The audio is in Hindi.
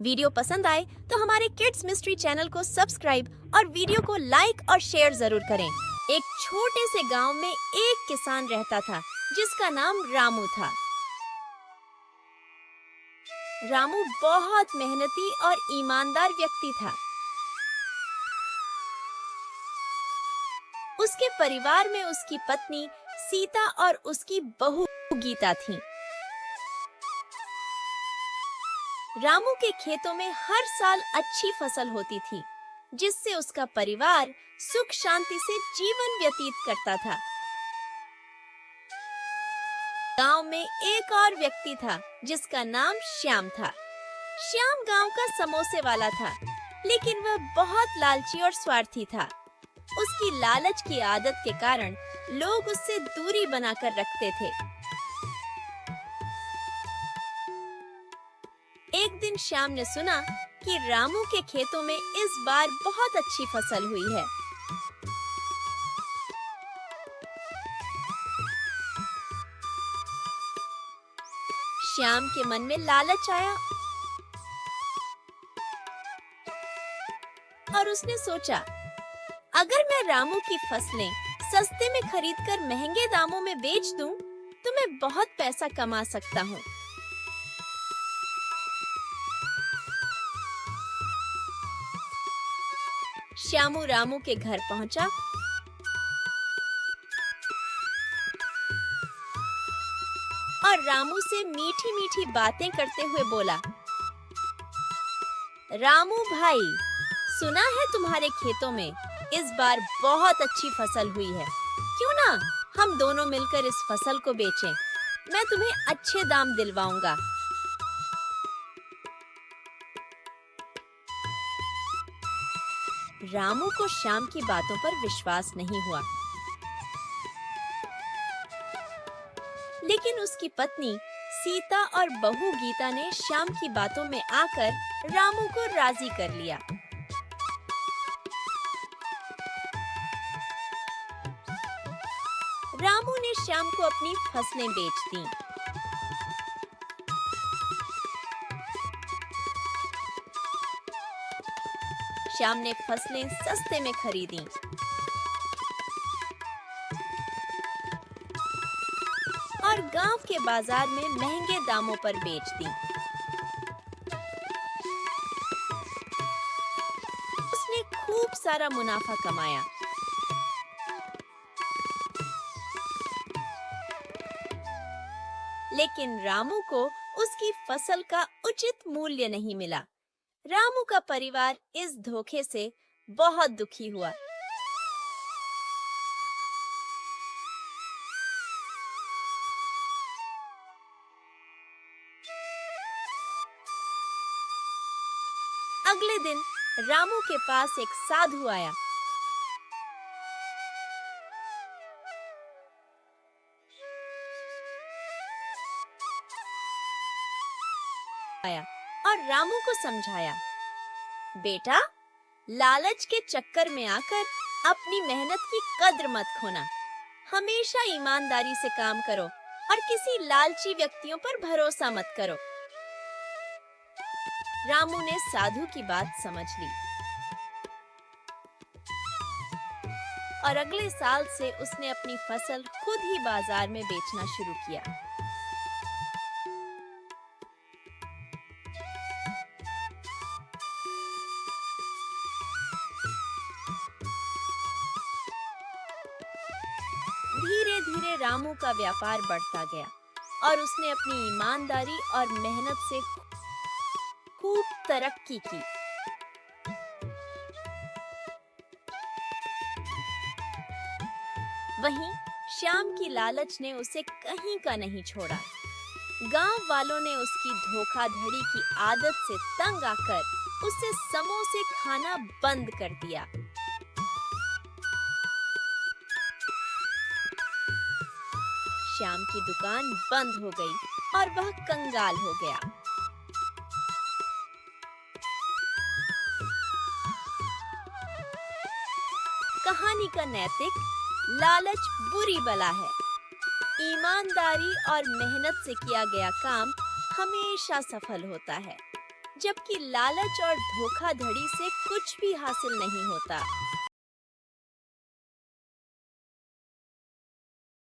वीडियो पसंद आए तो हमारे किड्स मिस्ट्री चैनल को सब्सक्राइब और वीडियो को लाइक और शेयर जरूर करें। एक छोटे से गांव में एक किसान रहता था जिसका नाम रामू था। रामू बहुत मेहनती और ईमानदार व्यक्ति था। उसके परिवार में उसकी पत्नी सीता और उसकी बहू गीता थी। रामू के खेतों में हर साल अच्छी फसल होती थी, जिससे उसका परिवार सुख शांति से जीवन व्यतीत करता था। गांव में एक और व्यक्ति था जिसका नाम श्याम था। श्याम गांव का समोसे वाला था, लेकिन वह बहुत लालची और स्वार्थी था। उसकी लालच की आदत के कारण लोग उससे दूरी बनाकर रखते थे। एक दिन श्याम ने सुना कि रामू के खेतों में इस बार बहुत अच्छी फसल हुई है। श्याम के मन में लालच आया और उसने सोचा, अगर मैं रामू की फसलें सस्ते में खरीदकर महंगे दामों में बेच दूं, तो मैं बहुत पैसा कमा सकता हूँ। श्यामू रामू के घर पहुंचा और रामू से मीठी मीठी बातें करते हुए बोला, रामू भाई, सुना है तुम्हारे खेतों में इस बार बहुत अच्छी फसल हुई है। क्यों ना हम दोनों मिलकर इस फसल को बेचें? मैं तुम्हें अच्छे दाम दिलवाऊंगा। रामू को श्याम की बातों पर विश्वास नहीं हुआ, लेकिन उसकी पत्नी सीता और बहू गीता ने श्याम की बातों में आकर रामू को राजी कर लिया। रामू ने श्याम को अपनी फसलें बेच दी। श्याम ने फसलें सस्ते में खरीदी और गांव के बाजार में महंगे दामों पर बेच दी। उसने खूब सारा मुनाफा कमाया। लेकिन रामू को उसकी फसल का उचित मूल्य नहीं मिला। रामू का परिवार इस धोखे से बहुत दुखी हुआ। अगले दिन रामू के पास एक साधु आया। और रामू को समझाया, बेटा, लालच के चक्कर में आकर अपनी मेहनत की कद्र मत खोना। हमेशा ईमानदारी से काम करो और किसी लालची व्यक्तियों पर भरोसा मत करो। रामू ने साधु की बात समझ ली और अगले साल से उसने अपनी फसल खुद ही बाजार में बेचना शुरू किया। धीरे धीरे रामू का व्यापार बढ़ता गया और उसने अपनी ईमानदारी और मेहनत से खूब तरक्की की। वहीं श्याम की लालच ने उसे कहीं का नहीं छोड़ा। गांव वालों ने उसकी धोखाधड़ी की आदत से तंग आकर उसे समोसे खाना बंद कर दिया। श्याम की दुकान बंद हो गई और वह कंगाल हो गया। कहानी का नैतिक, लालच बुरी बला है। ईमानदारी और मेहनत से किया गया काम हमेशा सफल होता है। जबकि लालच और धोखाधड़ी से कुछ भी हासिल नहीं होता।